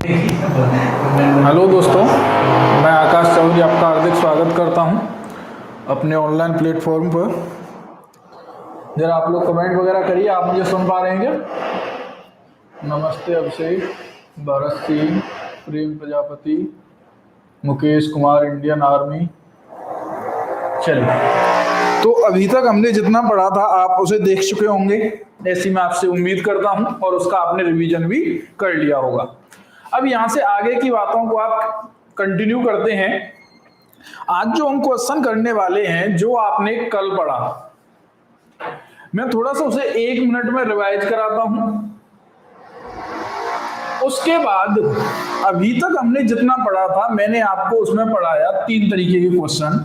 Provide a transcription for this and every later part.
Hello दोस्तों, मैं आकाश चौधरी आपका हार्दिक स्वागत करता हूं अपने ऑनलाइन प्लेटफॉर्म पर। जरा आप लोग कमेंट वगैरह करिए, आप मुझे सुन पा रहे हैं क्या? नमस्ते अभिषेक, भरत सिंह, प्रेम प्रजापति, मुकेश कुमार, इंडियन आर्मी। चलिए, तो अभी तक हमने जितना पढ़ा था आप उसे देख चुके होंगे, ऐसी मैं आपसे उम्मीद करता हूं, और उसका आपने रिवीजन भी कर लिया होगा। अब यहां से आगे की बातों को आप कंटिन्यू करते हैं। आज जो हम क्वेश्चन करने वाले हैं, जो आपने कल पढ़ा, मैं थोड़ा सा उसे 1 मिनट में रिवाइज कराता हूं। उसके बाद अभी तक हमने जितना पढ़ा था, मैंने आपको उसमें पढ़ाया 3 तरीके के क्वेश्चन।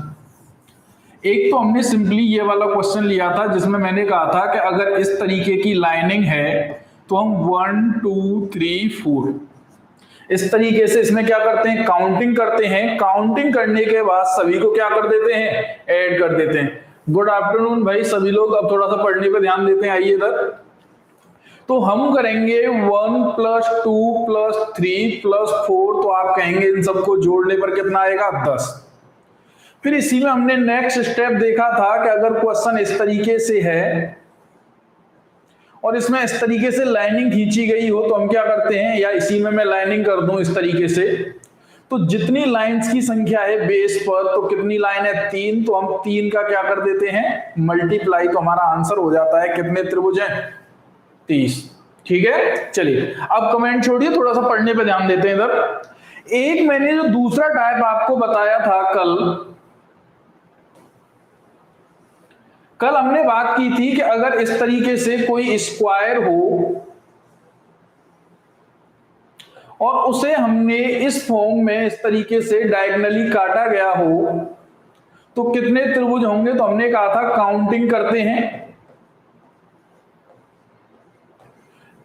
एक तो हमने सिंपली ये वाला क्वेश्चन लिया था जिसमें मैंने कहा था कि अगर इस तरीके की लाइनिंग है तो हम 1 2 3 4 इस तरीके से इसमें क्या करते हैं, काउंटिंग करते हैं। काउंटिंग करने के बाद सभी को क्या कर देते हैं, ऐड कर देते हैं। गुड आफ्टरनून भाई सभी लोग, अब थोड़ा सा पढ़ने पे ध्यान देते हैं, आइए इधर। तो हम करेंगे 1 + 2 + 3 + 4, तो आप कहेंगे इन सबको जोड़ने पर कितना आएगा, 10। फिर इसी में हमने नेक्स्ट स्टेप देखा था कि अगर क्वेश्चन इस तरीके से है और इसमें इस तरीके से लाइनिंग खींची गई हो तो हम क्या करते हैं, या इसी में मैं लाइनिंग कर दूं इस तरीके से, तो जितनी लाइंस की संख्या है बेस पर, तो कितनी लाइन है, 3, तो हम 3 का क्या कर देते हैं, मल्टीप्लाई, तो हमारा आंसर हो जाता है कितने त्रिभुज हैं, 30। ठीक है, चलिए अब कमेंट छोड़िए, थोड़ा सा पढ़ने पे ध्यान देते हैं इधर। एक मैंने जो दूसरा टाइप आपको बताया था कल हमने बात की थी कि अगर इस तरीके से कोई स्क्वायर हो और उसे हमने इस फॉर्म में इस तरीके से डायगोनली काटा गया हो तो कितने त्रिभुज होंगे, तो हमने कहा था काउंटिंग करते हैं।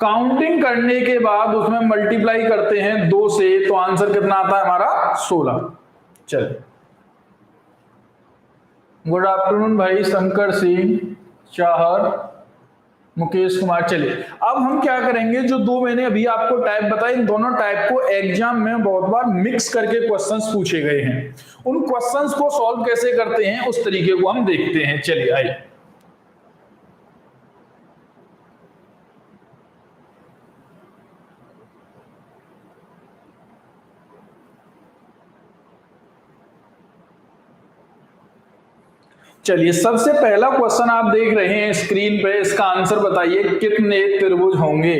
काउंटिंग करने के बाद उसमें मल्टीप्लाई करते हैं 2 से, तो आंसर कितना आता है हमारा, 16। चलिए, गुड आफ्टरनून भाई शंकर सिंह, चाहर, मुकेश कुमार। चलिए अब हम क्या करेंगे, जो 2 मैंने अभी आपको टाइप बताए, इन दोनों टाइप को एग्जाम में बहुत बार मिक्स करके क्वेश्चंस पूछे गए हैं। उन क्वेश्चंस को सॉल्व कैसे करते हैं उस तरीके को हम देखते हैं। चलिए आइए, चलिए सबसे पहला क्वेश्चन आप देख रहे हैं स्क्रीन पे, इसका आंसर बताइए कितने त्रिभुज होंगे।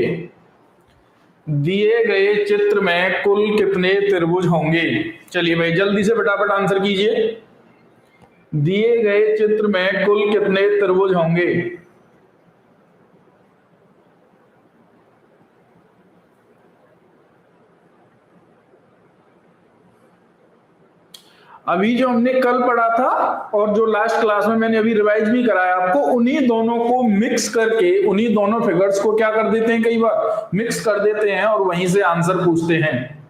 दिए गए चित्र में कुल कितने त्रिभुज होंगे। चलिए भाई जल्दी से फटाफट आंसर कीजिए, दिए गए चित्र में कुल कितने त्रिभुज होंगे। अभी जो हमने कल पढ़ा था और जो लास्ट क्लास में मैंने अभी रिवाइज भी कराया आपको, उन्हीं दोनों को मिक्स करके, उन्हीं दोनों फिगर्स को क्या कर देते हैं, कई बार मिक्स कर देते हैं और वहीं से आंसर पूछते हैं।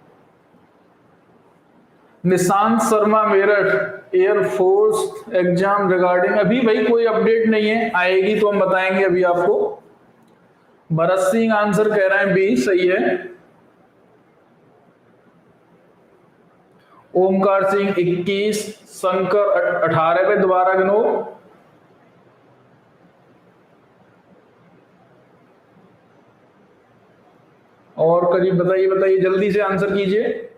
Nishant Sharma Meerut, air force exam regarding, अभी भाई कोई अपडेट नहीं है, आएगी तो हम बताएंगे अभी आपको। भरत सिंह आंसर कह रहे हैं बी, सही है। ओमकार सिंह 21, शंकर 18 पे दोबारा गिनो। और करीब बताइए बताइए, जल्दी से आंसर कीजिए।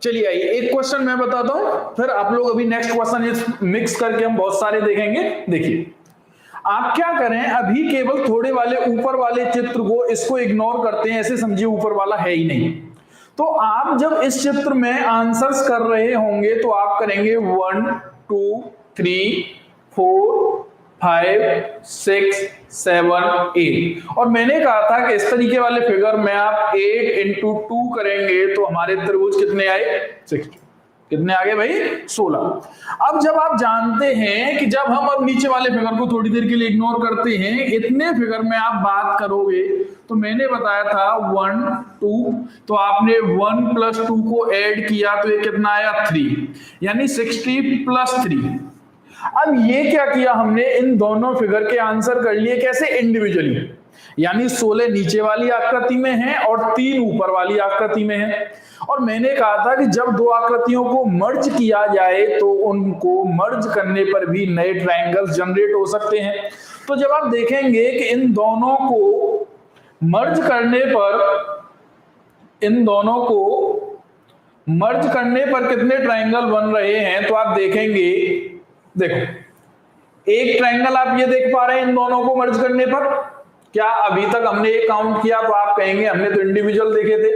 चलिए आइए, एक क्वेश्चन मैं बताता हूं, फिर आप लोग अभी नेक्स्ट क्वेश्चन मिक्स करके हम बहुत सारे देखेंगे। देखिए आप क्या करें, अभी केवल थोड़े वाले ऊपर वाले चित्र को, इसको इग्नोर करते हैं, ऐसे समझिए ऊपर वाला है ही नहीं। तो आप जब इस चित्र में आंसर्स कर रहे होंगे तो आप करेंगे 1 2 3 4 5 6 7 8, और मैंने कहा था कि इस तरीके वाले फिगर में आप 8 × 2 करेंगे तो हमारे त्रिभुज कितने आए, 60। कितने आ गए भाई, 16। अब जब आप जानते हैं कि जब हम अब नीचे वाले फिगर को थोड़ी देर के लिए इग्नोर करते हैं, इतने फिगर में आप बात करोगे, तो मैंने बताया था 1 2, तो आपने 1 + 2 को ऐड किया तो ये कितना आया, 3, यानी 60 + 3। अब ये क्या किया हमने, इन दोनों फिगर के आंसर कर लिए, कैसे, इंडिविजुअली। यानी 16 नीचे वाली आकृति में है और 3 ऊपर वाली आकृति में है। और मैंने कहा था कि जब दो आकृतियों को मर्ज किया जाए तो उनको मर्ज करने पर भी नए ट्रायंगल्स जनरेट हो सकते हैं। तो जब आप देखेंगे कि इन दोनों को मर्ज करने पर कितने ट्रायंगल बन रहे हैं, तो आप देखेंगे, देखो एक ट्रायंगल आप ये देख पा रहे हैं इन दोनों को मर्ज करने पर। क्या अभी तक हमने एक काउंट किया तो आप कहेंगे हमने तो इंडिविजुअल देखे थे।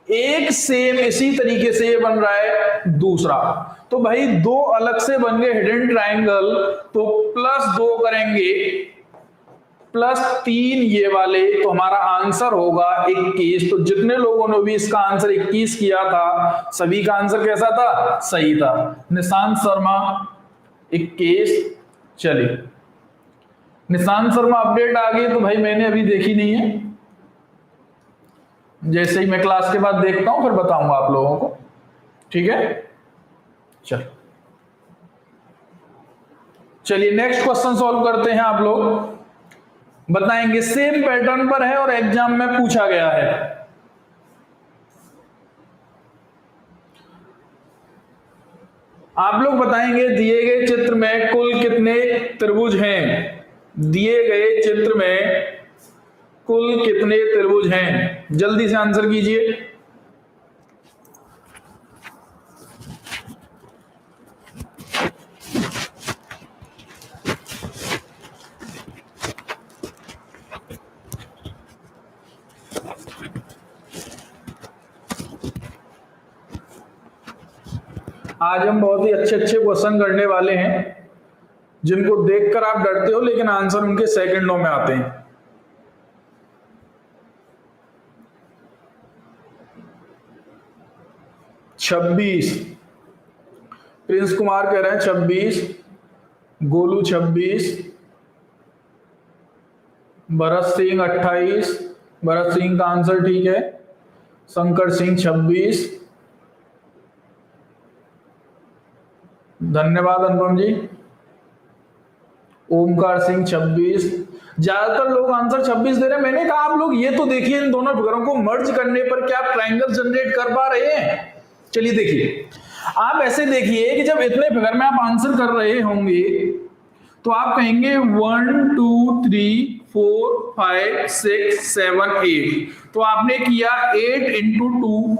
एक सेम इसी तरीके से ये बन रहा है दूसरा, तो भाई दो अलग से बन गए हिडन ट्रायंगल, तो +2 करेंगे +3 ये वाले, तो हमारा आंसर होगा 21। तो जितने लोगों ने भी इसका आंसर 21 किया था सभी का आंसर कैसा था? सही था। निशांत शर्मा 21। चलिए निशांत शर्मा अपडेट आ गई, तो भाई मैंने अभी देखी नहीं है, जैसे ही मैं क्लास के बाद देखता हूं फिर बताऊंगा आप लोगों को, ठीक है। चलिए नेक्स्ट क्वेश्चन सॉल्व करते हैं। आप लोग बताएंगे, सेम पैटर्न पर है और एग्जाम में पूछा गया है। आप लोग बताएंगे दिए गए चित्र में कुल कितने त्रिभुज हैं? दिए गए चित्र में कुल कितने त्रिभुज हैं? जल्दी से आंसर कीजिए। आज हम बहुत ही अच्छे अच्छे क्वेश्चन करने वाले हैं जिनको देखकर आप डरते हो लेकिन आंसर उनके सेकंडों में आते हैं। छब्बीस, प्रिंस कुमार कह रहे हैं 26, गोलू 26, भरत सिंह 28, भरत सिंह का आंसर ठीक है। शंकर सिंह 26, धन्यवाद अनुपम जी। ओमकार सिंह 26, ज्यादातर लोग आंसर 26 दे रहे हैं। मैंने कहा आप लोग ये तो देखिए इन दोनों फिगरों को मर्ज करने पर क्या ट्रायंगल जनरेट कर पा रहे हैं? चलिए देखिए, आप ऐसे देखिए कि जब इतने फिगर में आप आंसर कर रहे होंगे तो आप कहेंगे 1 2 3 4 5 6 7 8, तो आपने किया 8 × 2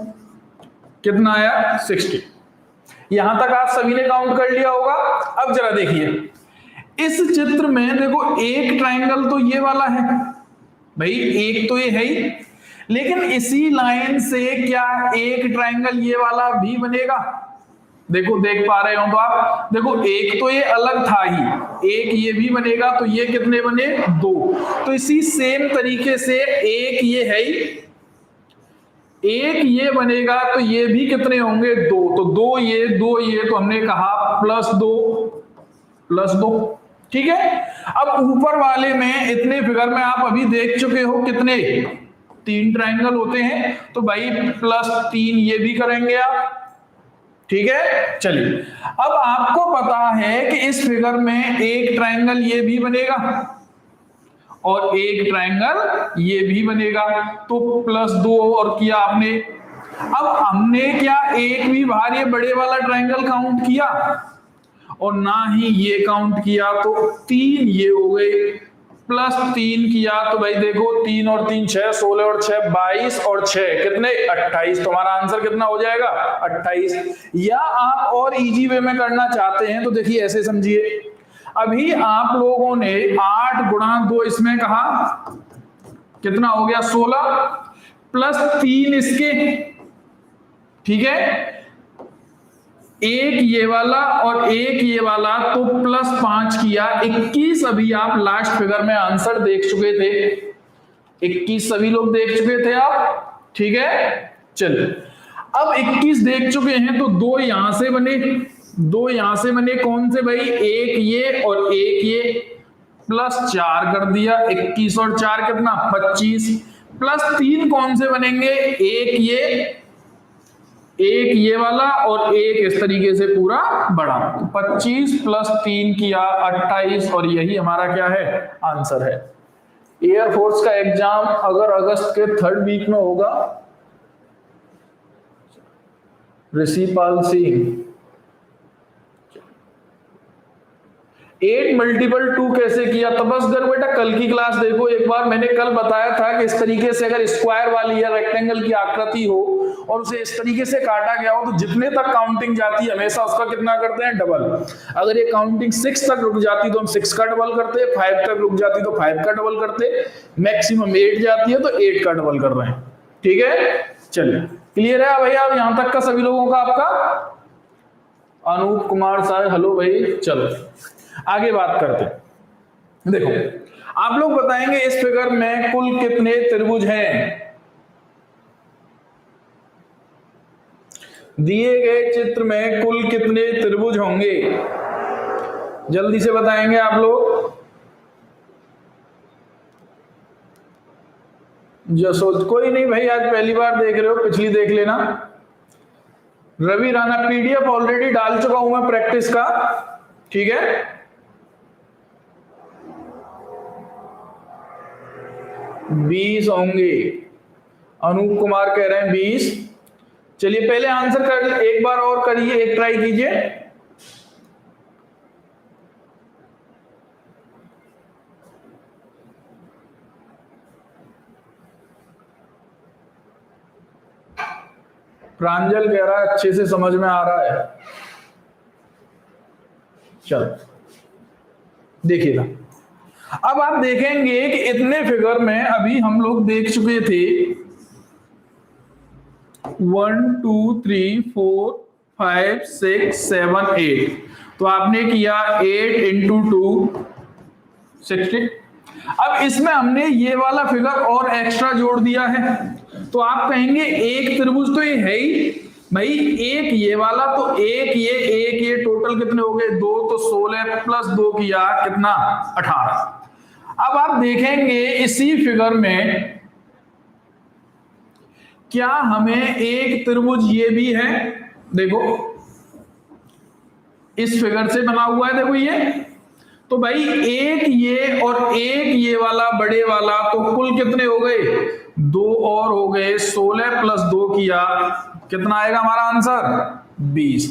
कितना आया? 60। यहां तक आप सभी ने काउंट कर लिया होगा। अब जरा देखिए इस चित्र में, देखो एक ट्रायंगल तो ये वाला है भाई, एक तो ये है ही, लेकिन इसी लाइन से क्या एक ट्रायंगल ये वाला भी बनेगा? देखो देख पा रहे हो तो आप, देखो एक तो ये अलग था ही, एक ये भी बनेगा, तो ये कितने बने? 2। तो इसी सेम तरीके से एक ये है ही, एक ये बनेगा, तो ये भी कितने होंगे? 2। तो 2 ये, तो हमने कहा +2, ठीक है। अब ऊपर वाले में इतने फिगर में आप अभी देख चुके हो कितने? 3 ट्रायंगल होते हैं, तो भाई +3 ये भी करेंगे आप, ठीक है। चलिए अब आपको पता है कि इस फिगर में एक ट्रायंगल ये भी बनेगा और एक ट्रायंगल ये भी बनेगा, तो +2 और किया आपने। अब हमने क्या एक भी बाहर ये बड़े वाला ट्रायंगल काउंट किया और ना ही ये काउंट किया, तो 3 ये हो गए, +3 किया, तो भाई देखो 3 और 3 6, 16 और 6 22 और 6 कितने? 28। तुम्हारा आंसर कितना हो जाएगा? 28। या आप और इजी वे में करना चाहते हैं तो देखिए ऐसे समझिए, अभी आप लोगों ने 8 × 2 इसमें कहा, कितना हो गया? 16 +3 इसके, ठीक है, एक ये वाला और एक ये वाला, तो +5 किया, 21 अभी आप लास्ट फिगर में आंसर देख चुके थे, 21 सभी लोग देख चुके थे आप, ठीक है। चलिए अब 21 देख चुके हैं तो 2 यहां से बने, 2 यहां से बने, कौन से भाई? एक ये और एक ये, +4 कर दिया, 21 और 4 कितना? 25, +3 कौन से बनेंगे? एक ये एक ये वाला और एक इस तरीके से पूरा बड़ा। 25 + 3 किया 28 और यही हमारा क्या है, आंसर है। एयरफोर्स का एग्जाम अगर अगस्त के 3rd वीक में होगा, ऋषिपाल सिंह 8 × 2 कैसे किया? तपस्कर बेटा कल की क्लास देखो एक बार, मैंने कल बताया था कि इस तरीके से अगर स्क्वायर वाली या रेक्टेंगल की आकृति हो और उसे इस तरीके से काटा गया हो तो जितने तक काउंटिंग जाती है हमेशा उसका कितना करते हैं, डबल। अगर ये काउंटिंग 6 तक रुक जाती तो हम 6 का डबल करते, 5 तक रुक जाती तो 5 का डबल करते, मैक्सिमम 8 जाती है तो 8 का डबल कर रहे हैं। ठीक है, चलिए क्लियर है भैया यहां तक का सभी लोगों का? आपका अनूप कुमार साहब हेलो भाई। चलो आगे बात करते हैं। देखो आप लोग बताएंगे इस फिगर में कुल कितने त्रिभुज हैं? दिए गए चित्र में कुल कितने त्रिभुज होंगे? जल्दी से बताएंगे आप लोग। जसोद कोई नहीं भाई, आज पहली बार देख रहे हो, पिछली देख लेना। रवि राणा पीडीएफ ऑलरेडी डाल चुका हूं मैं प्रैक्टिस का, ठीक है। 20 होंगे, अनूप कुमार कह रहे हैं 20। चलिए पहले आंसर कर एक बार और करिए, एक ट्राई कीजिए। प्रांजल कह रहा है अच्छे से समझ में आ रहा है। चलो देखिएगा, अब आप देखेंगे कि इतने फिगर में अभी हम लोग देख चुके थे 1 2 3 4 5 6 7 8। तो आपने किया 8 × 2 60। अब इसमें हमने ये वाला फिगर और एक्स्ट्रा जोड़ दिया है, तो आप कहेंगे एक त्रिभुज तो ये है ही भाई, एक ये वाला तो एक ये टोटल कितने हो गए, 2 तो 16 + 2 किया कितना, 18। अब आप देखेंगे इसी फिगर में क्या हमें एक त्रिभुज ये भी है, देखो इस फिगर से बना हुआ है, देखो ये तो भाई एक ये और एक ये वाला बड़े वाला, तो कुल कितने हो गए, 2 और हो गए, 16 + 2 किया कितना आएगा हमारा आंसर, 20।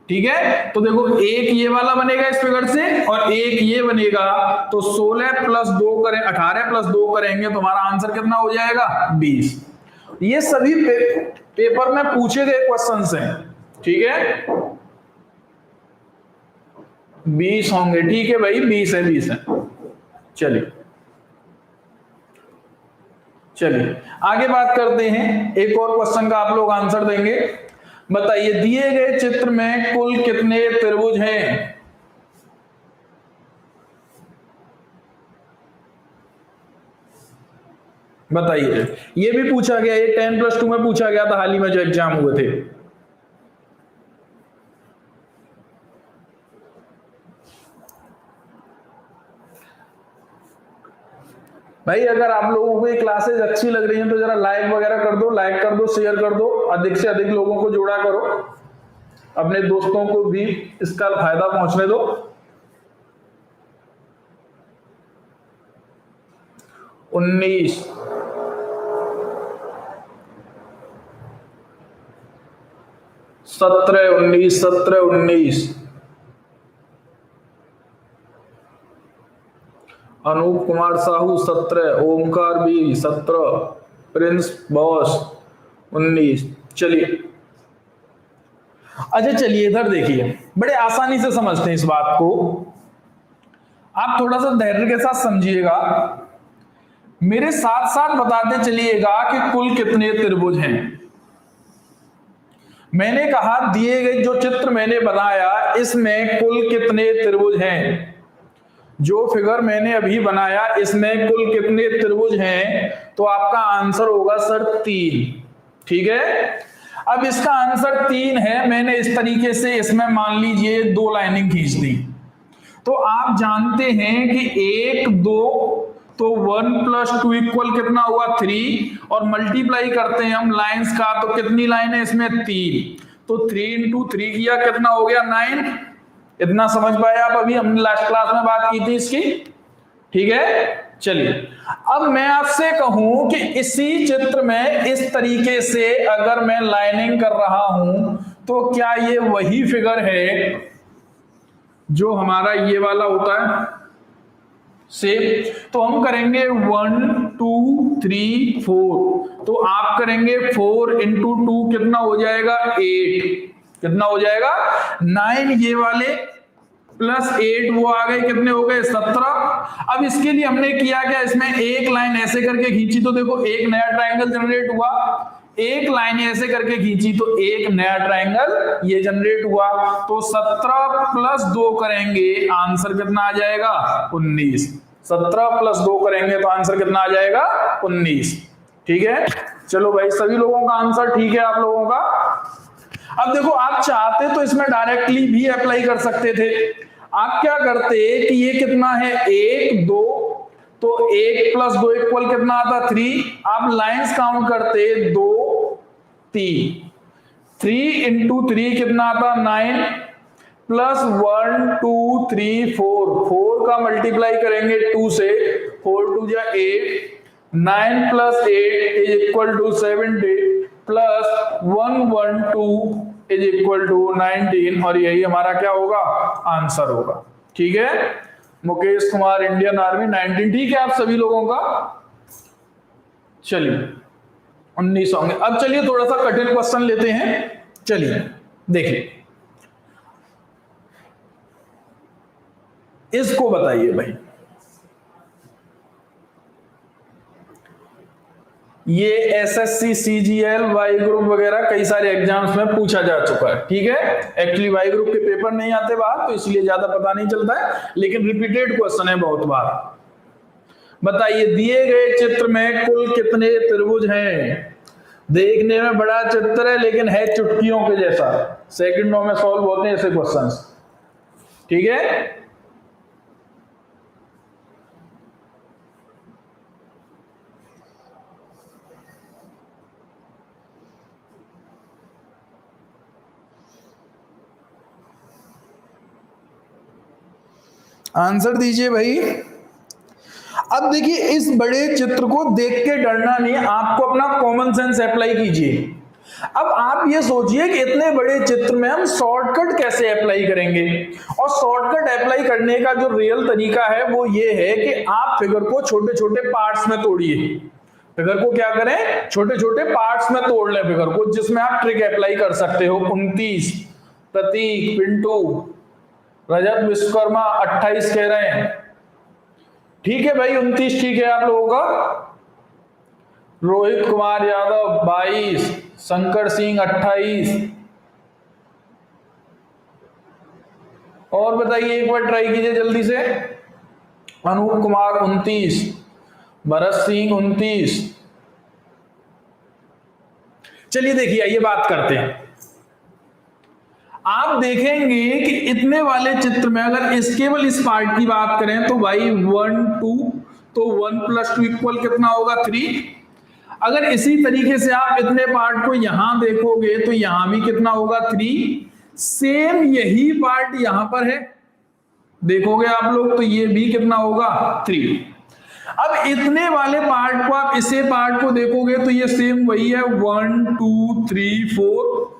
ठीक है, तो देखो एक ये वाला बनेगा इस फिगर से और एक ये बनेगा, तो 16 + 2 करें 18 + 2 करेंगे तो हमारा आंसर कितना हो जाएगा, 20। ये सभी पेपर में पूछे गए क्वेश्चंस हैं, ठीक है। 20 होंगे, ठीक है भाई, 20 है 20 है। चलिए चलिए आगे बात करते हैं, एक और क्वेश्चन का आप लोग आंसर देंगे। बताइए दिए गए चित्र में कुल कितने त्रिभुज हैं? बताइए, ये भी पूछा गया, ये 10+2 में पूछा गया था हाल ही में जो एग्जाम हुए थे। भाई अगर आप लोगों को ये क्लासेस अच्छी लग रही हैं तो जरा लाइक वगैरह कर दो, लाइक कर दो, शेयर कर दो, अधिक से अधिक लोगों को जोड़ा करो, अपने दोस्तों को भी इसका फायदा पहुंचने दो। उन्नीस 17 19 17 19 अनूप कुमार साहू 17, ओमकार भी 17, प्रिंस बॉस 19। चलिए अच्छा चलिए इधर देखिए, बड़े आसानी से समझते हैं इस बात को, आप थोड़ा सा धैर्य के साथ समझिएगा, मेरे साथ साथ बताते चलिएगा कि कुल कितने त्रिभुज हैं। मैंने कहा दिए गए जो चित्र मैंने बनाया इसमें कुल कितने त्रिभुज हैं, जो फिगर मैंने अभी बनाया इसमें कुल कितने त्रिभुज हैं, तो आपका आंसर होगा सर 3। ठीक है, अब इसका आंसर 3 है, मैंने इस तरीके से इसमें मान लीजिए 2 लाइनिंग खींच दी, तो आप जानते हैं कि 1 2 तो 1+2 इक्वल कितना हुआ 3, और मल्टीप्लाई करते हैं हम लाइंस का, तो कितनी लाइन है इसमें 3, तो 3 × 3 किया कितना हो गया 9। इतना समझ पाए आप? अभी हमने लास्ट क्लास में बात की थी इसकी, ठीक है। चलिए अब मैं आपसे कहूं कि इसी चित्र में इस तरीके से अगर मैं लाइनिंग कर रहा हूं तो क्या ये वही फिगर है जो हमारा ये वाला होता है सेम? तो हम करेंगे 1 2 3 4, तो आप करेंगे 4 × 2 कितना हो जाएगा 8, कितना हो जाएगा 9, ये वाले प्लस 8 वो आ गए, कितने हो गए 17। अब इसके लिए हमने किया क्या, इसमें एक लाइन ऐसे करके खींची तो देखो एक नया ट्रायंगल जनरेट हुआ, एक लाइन ऐसे करके खींची तो एक नया ट्रायंगल ये जनरेट हुआ। तो 17 + 2 करेंगे, आंसर कितना आ जाएगा 19। 17 + 2 करेंगे तो आंसर कितना आ जाएगा 19, ठीक है। चलो भाई सभी लोगों का आंसर ठीक है आप लोगों का। अब देखो आप चाहते तो इसमें डायरेक्टली भी अप्लाई कर सकते थे। आप क्या करते कि ये कितना है 1 2, तो 1 + 2 इक्वल कितना आता 3, आप लाइंस काउंट करते 2 3, 3 × 3 कितना आता 9, प्लस 1 2 3 4, 4 का मल्टीप्लाई करेंगे 2 से, 4 2 जा 8, 9 + 8 = 70, प्लस 1 1 2 = 19, और यही हमारा क्या होगा आंसर होगा, ठीक है। मुकेश कुमार इंडियन आर्मी 19, ठीक है आप सभी लोगों का। चलिए 19 होंगे। अब चलिए थोड़ा सा कठिन क्वेश्चन लेते हैं, चलिए देखिए इसको बताइए भाई। ये एसएससी सीजीएल वाई ग्रुप वगैरह कई सारे एग्जाम्स में पूछा जा चुका है, ठीक है। एक्चुअली वाई ग्रुप के पेपर नहीं आते बाहर तो इसलिए ज्यादा पता नहीं चलता है, लेकिन रिपीटेड क्वेश्चन है बहुत बार। बताइए दिए गए चित्र में कुल कितने त्रिभुज हैं? देखने में बड़ा चित्र है लेकिन है चुटकियों के जैसा, सेकंडों में सॉल्व होते हैं ऐसे क्वेश्चंस, ठीक है। आंसर दीजिए भाई। अब देखिए इस बड़े चित्र को देख के डरना नहीं, आपको अपना कॉमन सेंस अप्लाई कीजिए। अब आप ये सोचिए कि इतने बड़े चित्र में हम शॉर्टकट कैसे अप्लाई करेंगे, और शॉर्टकट अप्लाई करने का जो रियल तरीका है वो ये है कि आप फिगर को छोटे छोटे पार्ट्स में तोड़िए। फिगर को क्या करें, छोटे छोटे पार्ट्स में तोड़ लें फिगर को, जिसमें आप ट्रिक अप्लाई कर सकते हो। 29, प्रतीक, पिंटू, रजत, विश्वकर्मा 28 कह रहे हैं, ठीक है भाई 29 ठीक है आप लोगों का। रोहित कुमार यादव 22, शंकर सिंह 28, और बताइए एक बार ट्राई कीजिए जल्दी से। अनूप कुमार 29, भरत सिंह 29। चलिए देखिए ये बात करते हैं। आप देखेंगे कि इतने वाले चित्र में अगर केवल इस पार्ट की बात करें तो भाई 1 2, तो 1 + 2 इक्वल कितना होगा 3। अगर इसी तरीके से आप इतने पार्ट को यहां देखोगे तो यहां भी कितना होगा 3। सेम यही पार्ट यहां पर है, देखोगे आप लोग तो ये भी कितना होगा 3। अब इतने वाले पार्ट को आप इसे पार्ट को देखोगे तो ये सेम वही है 1 2 3 4,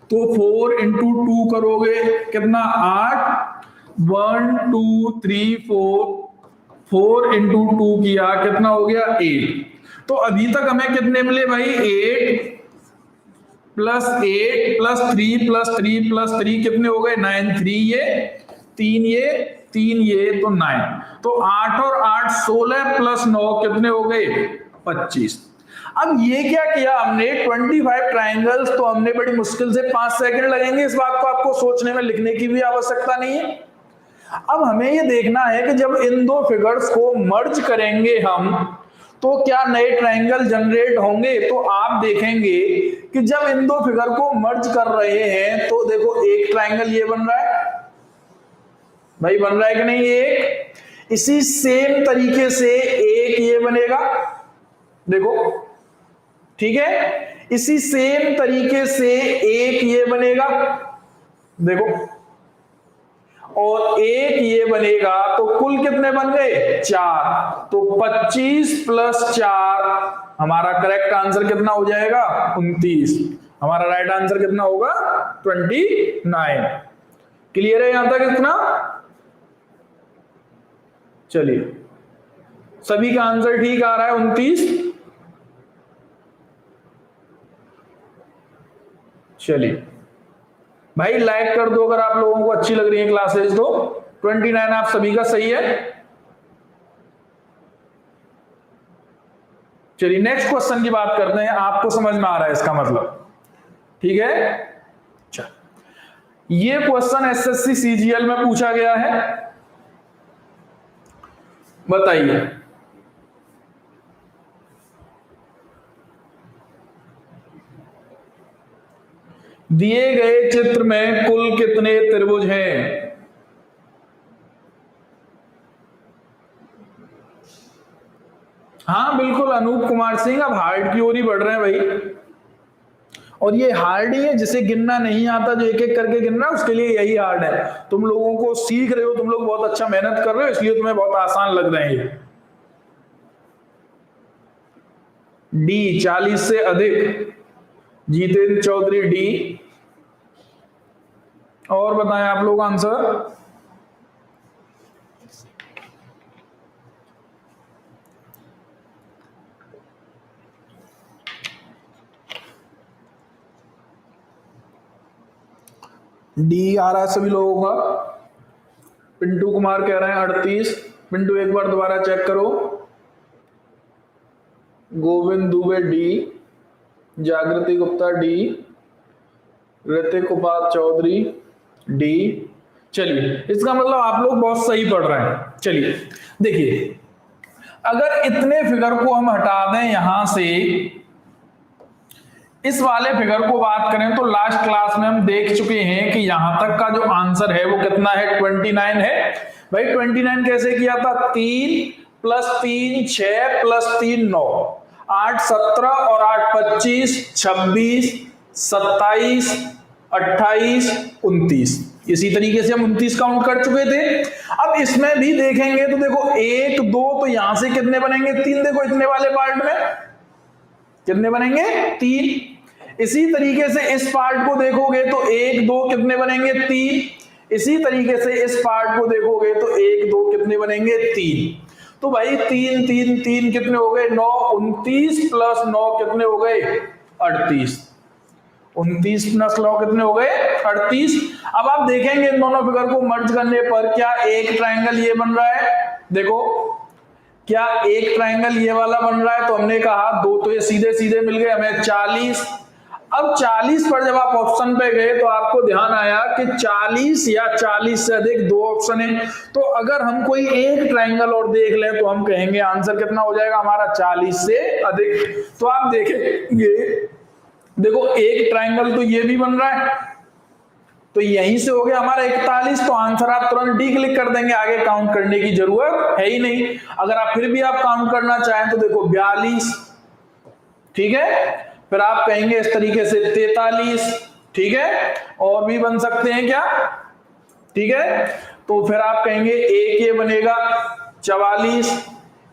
तो 4 × 2 करोगे कितना 8, 1 2 3 4, 4 × 2 किया कितना हो गया 8। तो अभी तक हमें कितने मिले भाई 8 + 8 + 3 + 3 + 3 कितने हो गए 9, 3 ये 3 ये 3 ये तो 9, तो 8 और 8 16 + 9 कितने हो गए 25। अब ये क्या किया हमने 25 ट्रायंगल्स, तो हमने बड़ी मुश्किल से 5 सेकंड लगेंगे इस बात को आपको सोचने में, लिखने की भी आवश्यकता नहीं है। अब हमें ये देखना है कि जब इन दो फिगर्स को मर्ज करेंगे हम तो क्या नए ट्रायंगल जनरेट होंगे। तो आप देखेंगे कि जब इन दो फिगर को मर्ज कर रहे हैं तो देखो एक ट्रायंगल ये बन रहा है भाई, बन रहा है कि नहीं, इसी सेम तरीके से एक ये बनेगा, देखो, ठीक है, इसी सेम तरीके से एक ये बनेगा, देखो, और एक ये बनेगा, तो कुल कितने बन गए? 4। तो 25 प्लस 4, हमारा करेक्ट आंसर कितना हो जाएगा? 29। हमारा राइट आंसर कितना होगा? 29। क्लियर है यहां तक इतना? चलिए, सभी का आंसर ठीक आ रहा है, 29। चलिए भाई, लाइक कर दो अगर आप लोगों को अच्छी लग रही है क्लासेस। तो 29 आप सभी का सही है। चलिए नेक्स्ट क्वेश्चन की बात करते हैं। आपको समझ में आ रहा है इसका मतलब, ठीक है? अच्छा, ये क्वेश्चन एसएससी सीजीएल में पूछा गया है, बताइए। दिए गए चित्र में कुल कितने त्रिभुज हैं? हाँ बिल्कुल अनूप कुमार सिंह, अब हार्ड की ओर ही बढ़ रहे हैं भाई। और ये हार्ड ही है, जिसे गिनना नहीं आता, जो एक एक करके गिन रहा है, उसके लिए यही हार्ड है। तुम लोगों को सीख रहे हो, तुम लोग बहुत अच्छा मेहनत कर रहे हो, इसलिए तुम्हें बहुत आसान लग रहे हैं ये। डी 40 से अधिक, जितेंद्र चौधरी डी। और बताएं आप लोग आंसर। डी आ रहा है सभी लोगों का। पिंटू कुमार कह रहे हैं 38। पिंटू एक बार दोबारा चेक करो। गोविंद दुबे डी, जागृति गुप्ता डी, ऋतिक उपाध्याय चौधरी डी। चलिए, इसका मतलब आप लोग बहुत सही पढ़ रहे हैं। चलिए देखिए, अगर इतने फिगर को हम हटा दें यहां से, इस वाले फिगर को बात करें तो लास्ट क्लास में हम देख चुके हैं कि यहां तक का जो आंसर है वो कितना है? 29 है। भाई 29 कैसे किया था? 3 प्लस 3 6 प्लस 3 9, 8 17 और 8 25 26 27 28 29। इसी तरीके से हम 29 काउंट कर चुके थे। अब इसमें भी देखेंगे तो देखो 1 2, तो यहां से कितने बनेंगे? 3। देखो इतने वाले पार्ट में कितने बनेंगे? 3। इसी तरीके से इस पार्ट को देखोगे तो 1 2 कितने बनेंगे? 3। इसी तरीके से इस पार्ट को देखोगे तो 1 2 कितने बनेंगे? 3। तो भाई 3 3 3 कितने हो गए? 9। 29 प्लस 9 कितने हो गए? 38। 29 प्लस 9 कितने हो गए? 38। अब आप देखेंगे इन दोनों फिगर को मर्ज करने पर क्या एक ट्रायंगल ये बन रहा है? देखो, क्या एक ट्रायंगल ये वाला बन रहा है? तो हमने कहा 2 तो ये सीधे सीधे मिल गए हमें 40। अब 40 पर जब आप ऑप्शन पे गए तो आपको ध्यान आया कि 40 या 40 से अधिक दो ऑप्शन है। तो अगर हम कोई एक ट्रायंगल और देख लें तो हम कहेंगे आंसर कितना हो जाएगा हमारा? 40 से अधिक। तो आप देखेंगे, देखो एक ट्रायंगल तो ये भी बन रहा है, तो यहीं से हो गया हमारा 41। तो आंसर आप तुरंत डी क्लिक कर देंगे, आगे काउंट करने की जरूरत है ही नहीं। अगर आप फिर भी आप काउंट करना चाहें तो देखो 42, ठीक है, फिर आप कहेंगे इस तरीके से 43, ठीक है, और भी बन सकते हैं क्या? ठीक है, तो फिर आप कहेंगे एक ये बनेगा 44,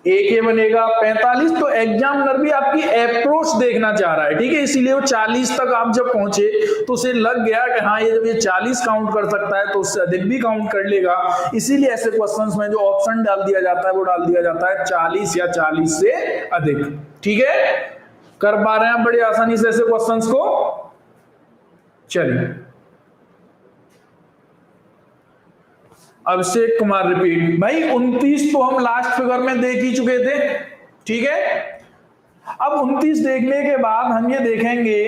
एक ये बनेगा 45। तो एग्जामिनर भी आपकी अप्रोच देखना चाह रहा है, ठीक है, इसीलिए वो 40 तक आप जब पहुंचे तो उसे लग गया कि हाँ ये जब ये 40 काउंट कर सकता है तो उससे अधिक भी काउंट कर लेगा। इसीलिए ऐसे क्वेश्चंस में जो ऑप्शन डाल दिया जाता है वो डाल दिया जाता है 40 या 40 से अधिक। ठीक है, कर पा रहे हैं बड़ी आसानी से ऐसे क्वेश्चंस को। चलिए, अभिषेक कुमार रिपीट। भाई 29 तो हम लास्ट फिगर में देख ही चुके थे, ठीक है। अब 29 देखने के बाद हम ये देखेंगे,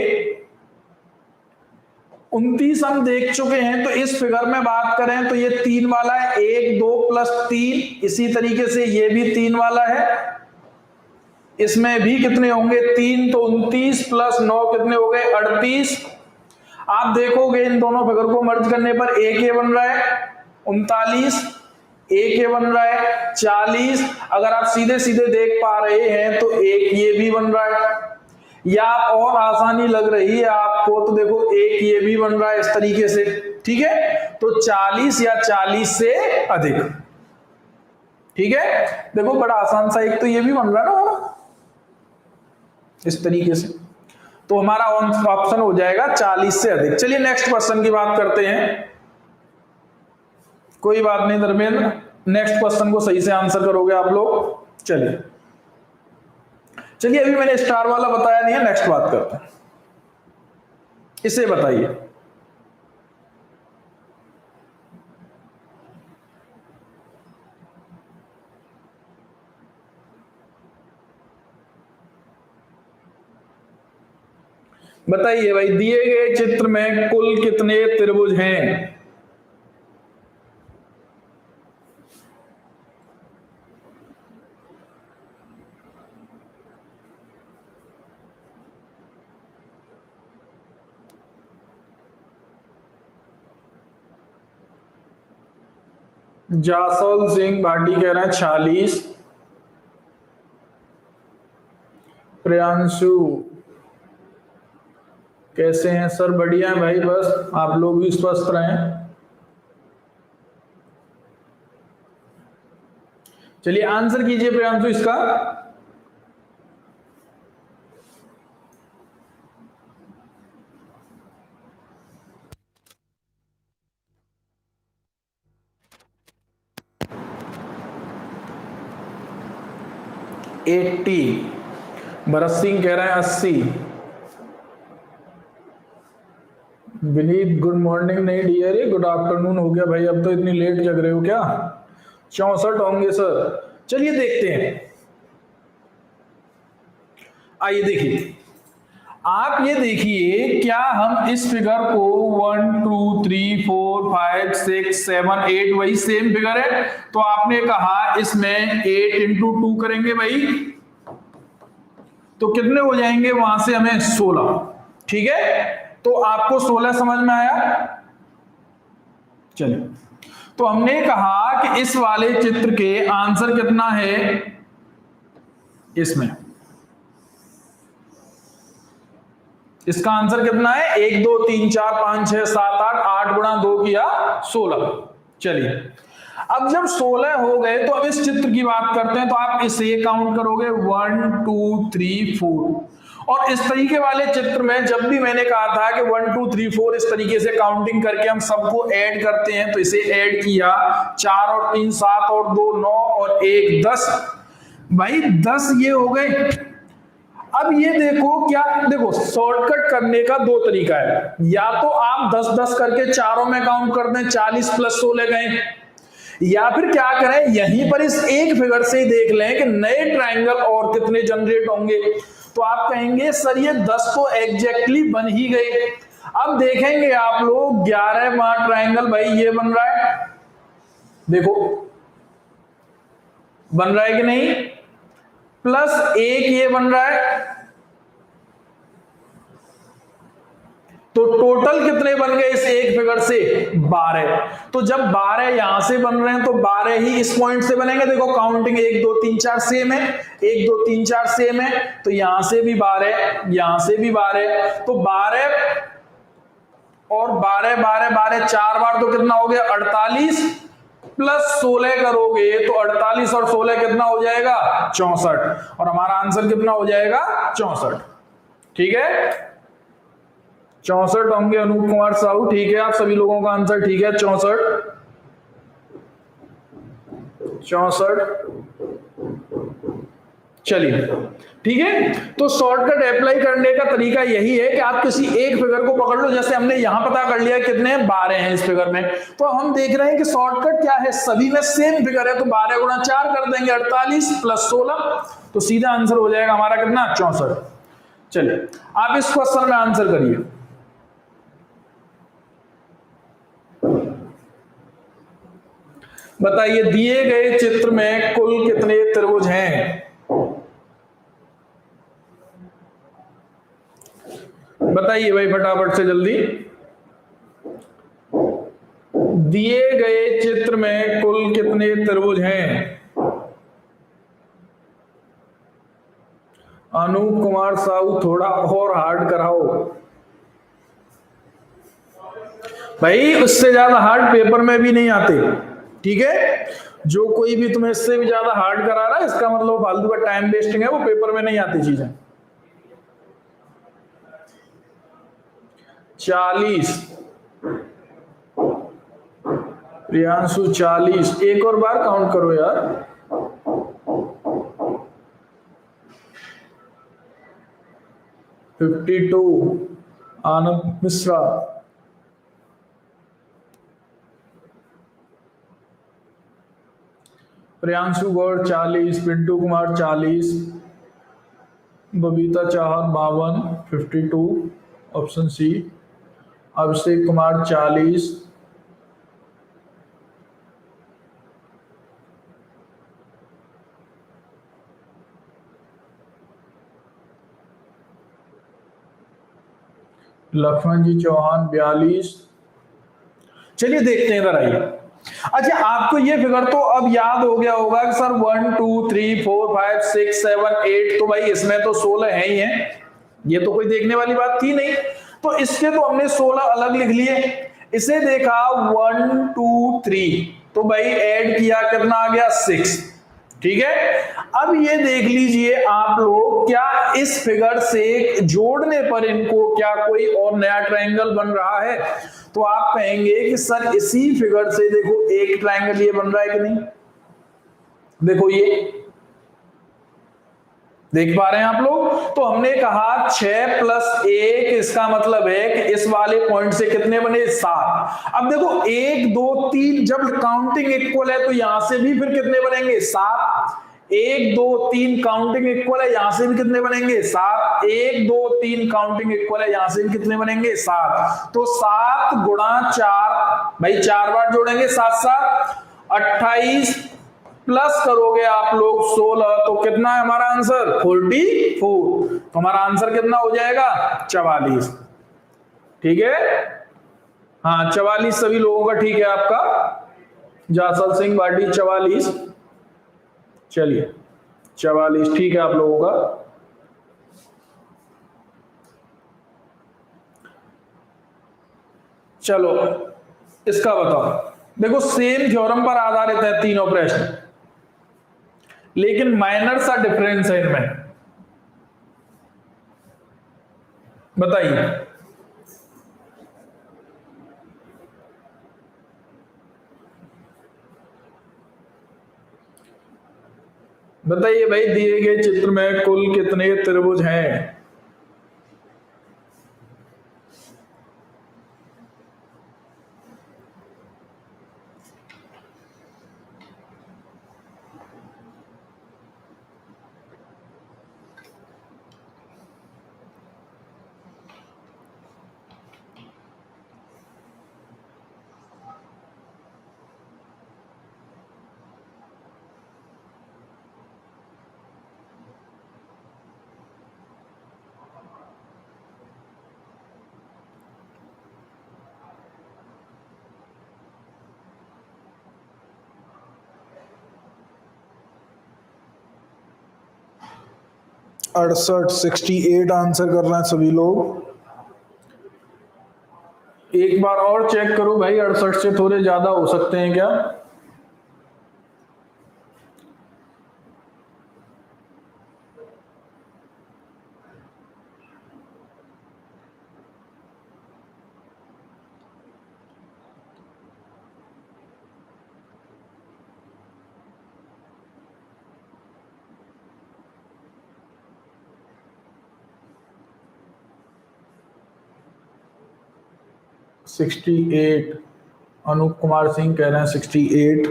29 हम देख चुके हैं तो इस फिगर में बात करें तो ये 3 वाला है, 1 2 प्लस 3। इसी तरीके से ये भी 3 वाला है, इसमें भी कितने होंगे? 3। तो 29 प्लस 9 कितने हो गए? 38। आप देखोगे इन दोनों फिगर को मर्ज करने पर एक ये बन रहा है 39, एक ये बन रहा है 40। अगर आप सीधे सीधे देख पा रहे हैं तो एक ये भी बन रहा है, या और आसानी लग रही है आपको तो देखो एक ये भी बन रहा है इस तरीके से। ठीक है, तो 40 या 40 से अधिक। ठीक है, देखो बड़ा आसान सा एक तो ये भी बन रहा है ना इस तरीके से, तो हमारा ऑप्शन हो जाएगा 40 से अधिक। चलिए नेक्स्ट क्वेश्चन की बात करते हैं। कोई बात नहीं धर्मेंद्र, नेक्स्ट क्वेश्चन को सही से आंसर करोगे आप लोग। चलिए चलिए, अभी मैंने स्टार वाला बताया नहीं है, नेक्स्ट बात करते हैं। इसे बताइए, बताइए भाई, दिए गए चित्र में कुल कितने त्रिभुज हैं? जासौल सिंह भाटी कह रहे हैं 46। प्रियांशु कैसे हैं सर? बढ़िया है भाई, बस आप लोग भी स्वस्थ रहें। चलिए आंसर कीजिए प्रियांशु इसका। एट्टी। भरत सिंह कह रहे हैं 80। विनीत गुड मॉर्निंग नहीं डियर, गुड आफ्टरनून हो गया भाई, अब तो इतनी लेट जग रहे हो क्या? 64 होंगे सर। चलिए देखते हैं, आइए देखिए, आप ये देखिए क्या हम इस फिगर को 1 2 3 4 5 6 7 8 वही सेम फिगर है, तो आपने कहा इसमें 8 इंटू 2 करेंगे भाई, तो कितने हो जाएंगे वहां से हमें 16। ठीक है, तो आपको 16 समझ में आया? चलिए, तो हमने कहा कि इस वाले चित्र के आंसर कितना है इसमें, इसका आंसर कितना है? 1 2 3 4 5 6 7 8, 8 गुणा 2 किया 16। चलिए, अब जब 16 हो गए तो अब इस चित्र की बात करते हैं, तो आप इसे काउंट करोगे 1 2 3 4, और इस तरीके वाले चित्र में जब भी मैंने कहा था कि 1 2 3 4 इस तरीके से काउंटिंग करके हम सबको ऐड करते हैं, तो इसे ऐड किया, 4 और 3 7 और 2 9 और 1 10, भाई 10 ये हो गए। अब ये देखो, क्या देखो, शॉर्टकट करने का दो तरीका है, या तो आप 10 10 करके चारों में काउंट कर दें, 40 प्लस 16 गए, या फिर क्या करें, यहीं पर इस एक फिगर से ही देख लें कि नए ट्रायंगल और कितने जनरेट होंगे, तो आप कहेंगे सर ये 10 तो एग्जैक्टली बन ही गए। अब देखेंगे आप लोग 11वां ट्रायंगल भाई ये बन रहा है, देखो बन रहा है कि नहीं, प्लस एक ये बन रहा है, तो टोटल कितने बन गए इस एक फिगर से? 12। तो जब 12 यहां से बन रहे हैं तो 12 ही इस पॉइंट से बनेंगे। देखो काउंटिंग 1 2 3 4 सेम है, 1 2 3 4 सेम है, तो यहां से भी 12, यहां से भी 12, तो 12 और 12 12 12 4 बार तो कितना हो गया? 48 प्लस 16 करोगे तो 48 और 16 कितना हो जाएगा? 64, और हमारा आंसर कितना हो जाएगा? 64। ठीक है, 64 होंगे अनूप कुमार साहू। ठीक है, आप सभी लोगों का आंसर ठीक है, 64। चलिए ठीक है, तो शॉर्टकट अप्लाई करने का तरीका यही है कि आप किसी एक फिगर को पकड़ लो, जैसे हमने यहां पता कर लिया कितने 12 हैं इस फिगर में, तो हम देख रहे हैं कि शॉर्टकट क्या है, सभी में सेम फिगर है, तो 12 गुणा 4 कर देंगे, 48 प्लस 16, तो सीधा आंसर हो जाएगा हमारा कितना? 64। चलिए आप इस क्वेश्चन में आंसर करिए। बताइए दिए गए चित्र में कुल कितने त्रिभुज हैं? बताइए भाई फटाफट से जल्दी। दिए गए चित्र में कुल कितने त्रिभुज हैं? अनूप कुमार साहू, थोड़ा और हार्ड कराओ भाई, उससे ज्यादा हार्ड पेपर में भी नहीं आते। ठीक है, जो कोई भी तुम्हें इससे भी ज्यादा हार्ड करा रहा है इसका मतलब फालतू का टाइम वेस्टिंग है, वो पेपर में नहीं आती चीजें। 40 प्रियांशु, 40। एक और बार काउंट करो यार। 52 आनंद मिश्रा, प्रियांशु गौड़ 40, पिंटू कुमार 40, बबीता चाहर 52, 52 ऑप्शन सी। अभिषेक कुमार 40, लक्ष्मण जी चौहान 42। चलिए देखते हैं, इधर आइए। अच्छा, आपको ये फिगर तो अब याद हो गया होगा कि सर 1 2 3 4 5 6 7 8, तो भाई इसमें तो 16 है ही है, ये तो कोई देखने वाली बात थी नहीं। तो इसके तो हमने 16 अलग लिख लिए। इसे देखा 1 2 3, तो भाई ऐड किया, कितना आ गया 6। ठीक है, अब ये देख लीजिए आप लोग, क्या इस फिगर से जोड़ने पर इनको क्या कोई और नया ट्रायंगल बन रहा है? तो आप कहेंगे कि सर इसी फिगर से देखो एक ट्रायंगल ये बन रहा है कि नहीं? देखो ये देख पा रहे हैं आप लोग? तो हमने कहा 6 + 1, इसका मतलब है कि इस वाले पॉइंट से कितने बने? 7। अब देखो 1 2 3, जब काउंटिंग इक्वल है तो यहां से भी फिर कितने बनेंगे? 7। 1 2 3 काउंटिंग इक्वल है, यहां से भी कितने बनेंगे? 7। 1 2 3 काउंटिंग इक्वल है, यहां से भी कितने बनेंगे? 7। तो 7 × 4, भाई 4 बार जोड़ेंगे, 7 7 28, प्लस करोगे आप लोग 16, तो कितना है हमारा आंसर? 44। तो हमारा आंसर कितना हो जाएगा? 44। ठीक है, हाँ 44 सभी लोगों का ठीक है आपका। जासल सिंह बाटी 44। चलिए 44 ठीक है आप लोगों का। चलो इसका बताओ। देखो सेम थ्योरम पर आधारित है तीनों प्रश्न, लेकिन माइनर सा डिफरेंस है इनमें। बताइए। बताइए भाई, दिए गए चित्र में कुल कितने त्रिभुज हैं? अड़सठ 68 आंसर कर रहे हैं सभी लोग। एक बार और चेक करो भाई, 68 से थोड़े ज्यादा हो सकते हैं क्या? सिक्सटी एट, अनूप कुमार सिंह कह रहे हैं 68।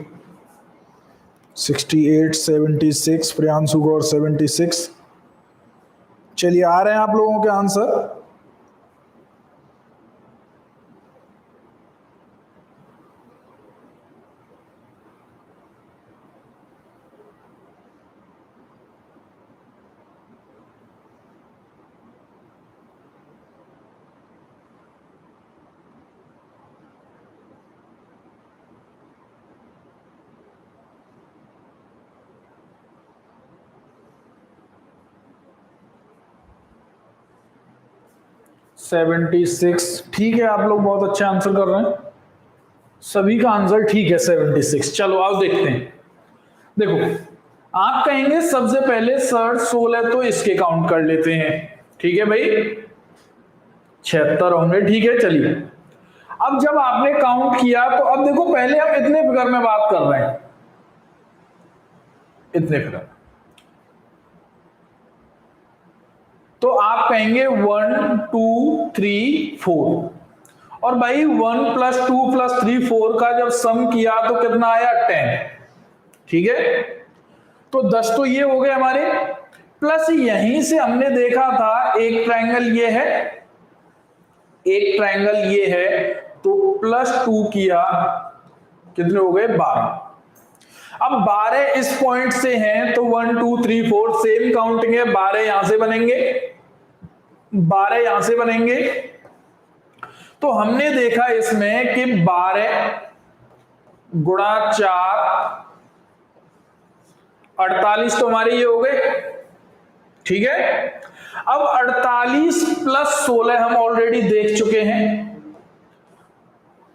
68 76, प्रियांशु गौर 76। चलिए आ रहे हैं आप लोगों के आंसर। 76। ठीक है, आप लोग बहुत अच्छा आंसर कर रहे हैं, सभी का आंसर ठीक है 76। चलो आओ देखते हैं। देखो आप कहेंगे सबसे पहले सर 16 तो इसके काउंट कर लेते हैं, ठीक है भाई 76 होंगे, ठीक है चलिए। अब जब आपने काउंट किया तो अब देखो पहले हम इतने फिगर में बात कर रहे हैं, इतने फिगर, तो आप कहेंगे 1 2 3 4, और भाई 1 + 2 + 3 4 का जब सम किया तो कितना आया 10, ठीक है। तो 10 तो ये हो गए हमारे, प्लस यहीं से हमने देखा था एक ट्रायंगल ये है, एक ट्रायंगल ये है, तो +2 किया, कितने हो गए 12। अब 12 इस पॉइंट से हैं तो 1 2 3 4 सेम काउंटिंग है, 12 यहां से बनेंगे, 12 यहां से बनेंगे। तो हमने देखा इसमें कि 12 गुणा 4 48 तो हमारे ये हो गए, ठीक है। अब 48 + 16 हम ऑलरेडी देख चुके हैं।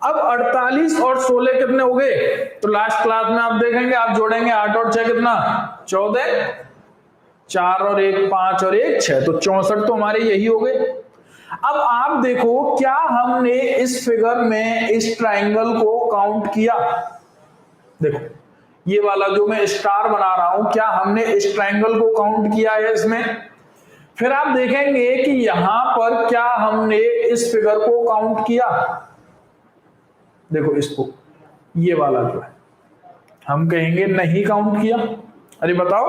अब 48 और 16 कितने हो गए, तो लास्ट क्लास में आप देखेंगे, आप जोड़ेंगे 8 और 6 कितना 14, 4 और 1 5 और 1 6, तो 64 तो हमारे यही हो गए। अब आप देखो क्या हमने इस फिगर में इस ट्रायंगल को काउंट किया, देखो ये वाला जो मैं स्टार बना रहा हूं, क्या हमने इस ट्रायंगल को काउंट किया है इसमें। फिर आप देखेंगे कि यहां पर क्या हमने इस फिगर को काउंट किया, देखो इसको, ये वाला जो है हम कहेंगे नहीं काउंट किया। अरे बताओ,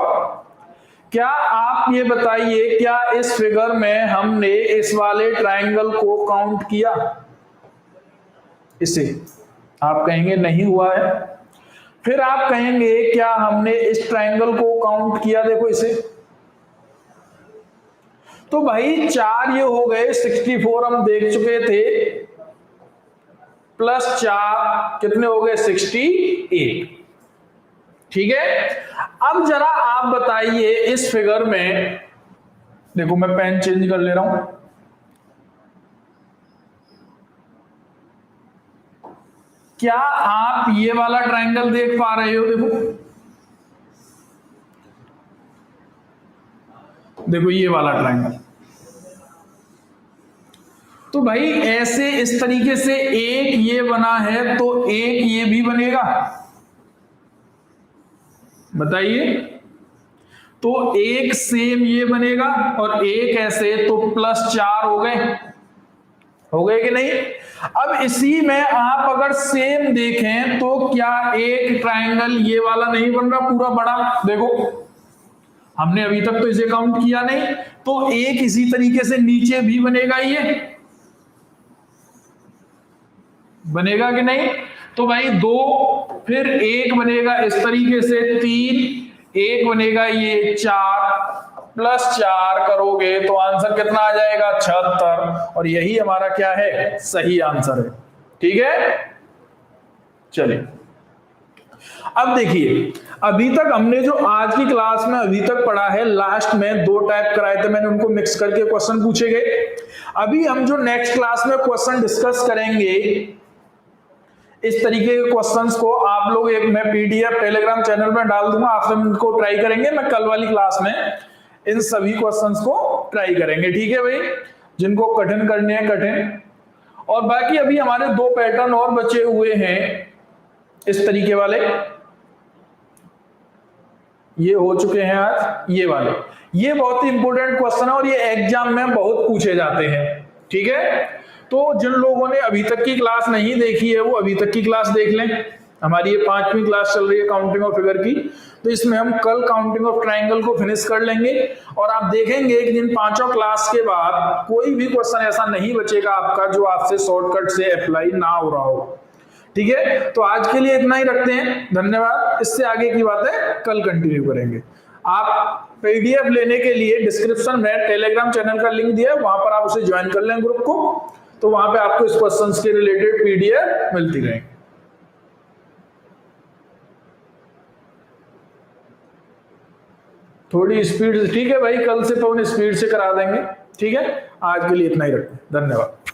क्या आप ये बताइए क्या इस फिगर में हमने इस वाले ट्रायंगल को काउंट किया, इसे आप कहेंगे नहीं हुआ है। फिर आप कहेंगे क्या हमने इस ट्रायंगल को काउंट किया, देखो इसे, तो भाई 4 ये हो गए 64 हम देख चुके थे, +4 कितने हो गए 68, ठीक है। अब जरा आप बताइए इस फिगर में, देखो मैं पेन चेंज कर ले रहा हूं, क्या आप ये वाला ट्रायंगल देख पा रहे हो, देखो देखो ये वाला ट्रायंगल, तो भाई ऐसे इस तरीके से एक ये बना है तो एक ये भी बनेगा, बताइए, तो एक सेम ये बनेगा और एक ऐसे, तो +4 हो गए कि नहीं। अब इसी में आप अगर सेम देखें तो क्या एक ट्रायंगल ये वाला नहीं बन रहा पूरा बड़ा, देखो हमने अभी तक तो इसे काउंट किया नहीं, तो एक इसी तरीके से नीचे भी बनेगा, ये बनेगा कि नहीं। तो भाई 2, फिर एक बनेगा इस तरीके से 3, एक बनेगा ये 4, +4 करोगे तो आंसर कितना आ जाएगा 76, और यही हमारा क्या है सही आंसर है, ठीक है। चलिए अब देखिए, अभी तक हमने जो आज की क्लास में अभी तक पढ़ा है, लास्ट में 2 टाइप कराए थे मैंने, उनको मिक्स करके क्वेश्चन पूछे गए। अभी हम जो नेक्स्ट क्लास में क्वेश्चन डिस्कस करेंगे, इस तरीके के क्वेश्चंस को आप लोग, एक मैं पीडीएफ टेलीग्राम चैनल में डाल दूंगा, आप सब इनको ट्राई करेंगे। मैं कल वाली क्लास में इन सभी क्वेश्चंस को ट्राई करेंगे, ठीक है भाई, जिनको कठिन करने हैं कठिन। और बाकी अभी हमारे 2 पैटर्न और बचे हुए हैं इस तरीके वाले, ये हो चुके हैं आज, ये वाले, ये बहुत ही इंपॉर्टेंट क्वेश्चन है और ये एग्जाम में बहुत पूछे जाते हैं, ठीक है। तो जिन लोगों ने अभी तक की क्लास नहीं देखी है वो अभी तक की क्लास देख लें। हमारी ये 5वीं क्लास चल रही है काउंटिंग ऑफ फिगर की, तो इसमें हम कल काउंटिंग ऑफ ट्रायंगल को फिनिश कर लेंगे, और आप देखेंगे कि इन 5 क्लास के बाद कोई भी क्वेश्चन ऐसा नहीं बचेगा आपका जो आपसे शॉर्टकट से अप्लाई ना हो रहा हो, ठीक है। तो आज के लिए इतना ही रखते हैं, धन्यवाद। इससे आगे की बातें कल कंटिन्यू करेंगे। आप पीडीएफ लेने के लिए डिस्क्रिप्शन में टेलीग्राम चैनल का लिंक दिया है, वहां पर आप उसे ज्वाइन कर लें ग्रुप को, तो वहां पे आपको इस क्वेश्चंस के रिलेटेड पीडीएफ मिलती रहेगी। थोड़ी स्पीड, ठीक है भाई, कल से पवन स्पीड से करा देंगे, ठीक है, आज के लिए इतना ही रखते हैं, धन्यवाद।